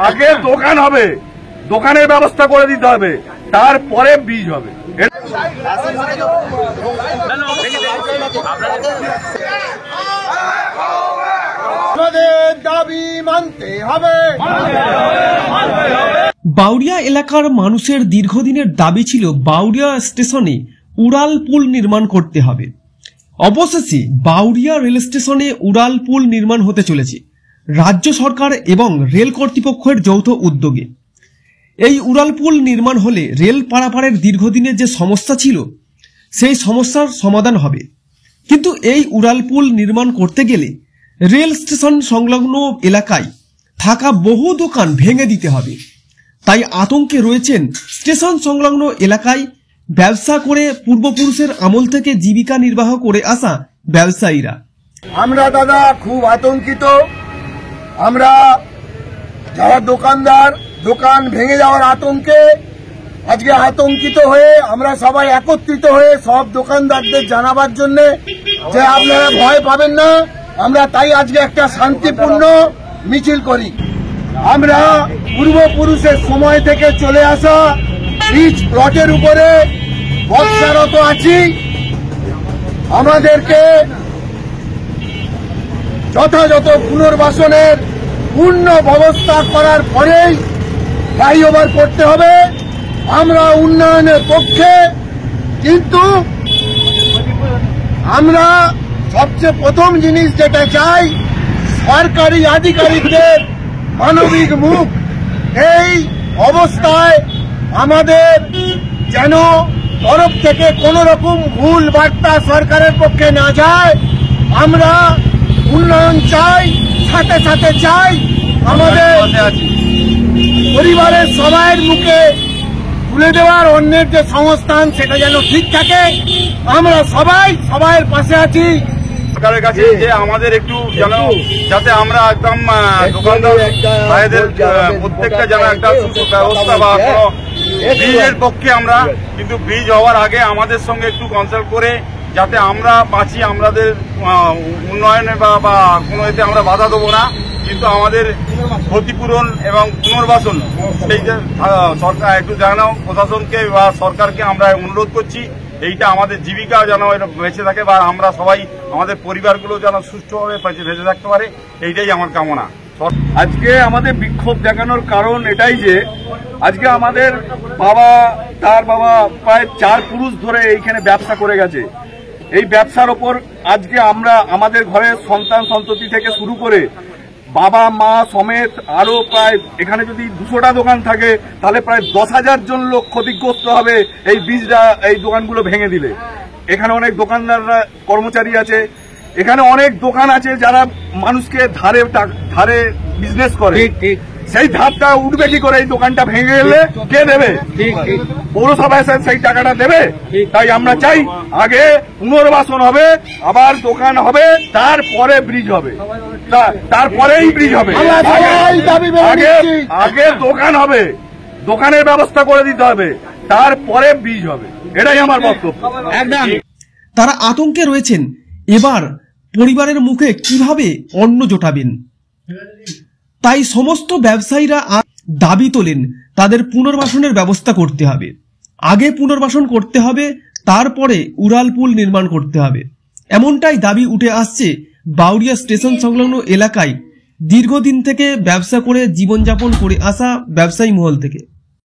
আগে দোকান হবে, দোকানের ব্যবস্থা করে দিতে হবে, তারপরে ব্রিজ হবে। দাবি মানতে হবে। বাউরিয়া এলাকার মানুষের দীর্ঘদিনের দাবি ছিল বাউরিয়া স্টেশনে উড়াল পুল নির্মাণ করতে হবে। অবশেষে বাউরিয়া রেল স্টেশনে উড়াল পুল নির্মাণ হতে চলেছে রাজ্য সরকার এবং রেল কর্তৃপক্ষের যৌথ উদ্যোগে। এই উড়াল পুল নির্মাণ হলে রেল পারাপারের দীর্ঘদিনের যে সমস্যা ছিল সেই সমস্যার সমাধান হবে। কিন্তু এই উড়াল পুল নির্মাণ করতে গেলে রেল স্টেশন সংলগ্ন এলাকায় থাকা বহু দোকান ভেঙে দিতে হবে। তাই আতঙ্কে রয়েছেন স্টেশন সংলগ্ন এলাকায় ব্যবসা করে পূর্বপুরুষের আমল থেকে জীবিকা নির্বাহ করে আসা ব্যবসায়ীরা। আমরা দাদা খুব আতঙ্কিত। আমরা যারা দোকানদার, দোকান ভেঙে যাওয়ার আতঙ্কে আজকে আতঙ্কিত হয়ে আমরা সবাই একত্রিত হয়ে সব দোকানদারদের জানাবার জন্য যে আপনারা ভয় পাবেন না, আমরা তাই আজকে একটা শান্তিপূর্ণ মিছিল করি। আমরা পূর্বপুরুষের সময় থেকে চলে আসা ব্রিজ প্লটের উপরে বর্ষারত আছি। আমাদেরকে যথাযথ পুনর্বাসনের পূর্ণ ব্যবস্থা করার পরেই ফ্লাইওভার করতে হবে। আমরা উন্নয়নের পক্ষে, কিন্তু আমরা সবচেয়ে প্রথম জিনিস যেটা চাই, সরকারি আধিকারিকদের মানবিক মুখ। এই অবস্থায় আমাদের যেন তরফ থেকে কোন রকম ভুল বার্তা সরকারের পক্ষে না যায়। আমরা উন্নয়ন চাই, সাথে সাথে চাই আমাদের পরিবারের সবাইয়ের মুখে তুলে দেওয়ার অন্যের যে সংস্থান সেটা যেন ঠিক থাকে। আমরা সবাইয়ের পাশে আছি। সরকারের কাছে যে আমাদের একটু যেন, যাতে আমরা একদম দোকানদার ভাইদের প্রত্যেকটা যেন একটা ব্যবস্থা বা কোনো ব্রিজের পক্ষে আমরা, কিন্তু ব্রিজ হওয়ার আগে আমাদের সঙ্গে একটু কনসাল্ট করে যাতে আমরা বাঁচি, আমাদের উন্নয়নে বা কোনো এতে আমরা বাধা দেবো না, কিন্তু আমাদের ক্ষতিপূরণ এবং পুনর্বাসন সেই যে সরকার একটু জানাও প্রশাসনকে বা সরকারকে আমরা অনুরোধ করছি। এইটা আমাদের জীবিকা যেন বেঁচে থাকে বা আমরা সবাই আমাদের পরিবারগুলো যেন সুষ্ঠুভাবে বেঁচে থাকতে পারে, এইটাই আমার কামনা। আজকে আমাদের বিক্ষোভ দেখানোর কারণ এটাই যে আজকে আমাদের তার বাবা প্রায় 4 পুরুষ ধরে এইখানে ব্যবসা করে গেছে। এই ব্যবসার ওপর আজকে আমরা আমাদের ঘরের সন্তান সন্ততি থেকে শুরু করে বাবা মা সমেত আরো প্রায়, এখানে যদি 200টা দোকান থাকে তাহলে প্রায় 10,000 জন লোক ক্ষতিগ্রস্ত হবে এই বীজটা, এই দোকানগুলো ভেঙে দিলে। এখানে অনেক দোকানদাররা কর্মচারী আছে, এখানে অনেক দোকান আছে যারা মানুষকে ধারে বিজনেস করে। সেই ধারটা উঠবে কি করে? এই দোকানটা ভেঙে গেলে কে দেবে? পৌরসভা সেই টাকাটা দেবে। তাই আমরা চাই আগে পুনর্বাসন হবে, আবার দোকান হবে, তারপরে ব্রিজ হবে, তারপরেই ব্রিজ হবে। আগে দোকান হবে, দোকানের ব্যবস্থা করে দিতে হবে, তারপরে ব্রিজ হবে। এটাই আমার বক্তব্য। তারা আতঙ্কে রয়েছেন এবার পরিবারের মুখে কিভাবে অন্ন জোটাবেন। তাই সমস্ত ব্যবসায়ীরা দাবি তোলেন তাদের পুনর্বাসনের ব্যবস্থা করতে হবে। আগে পুনর্বাসন করতে হবে, তারপরে উড়াল পুল নির্মাণ করতে হবে। এমনটাই দাবি উঠে আসছে বাউরিয়া স্টেশন সংলগ্ন এলাকায় দীর্ঘদিন থেকে ব্যবসা করে জীবনযাপন করে আসা ব্যবসায়ী মহল থেকে।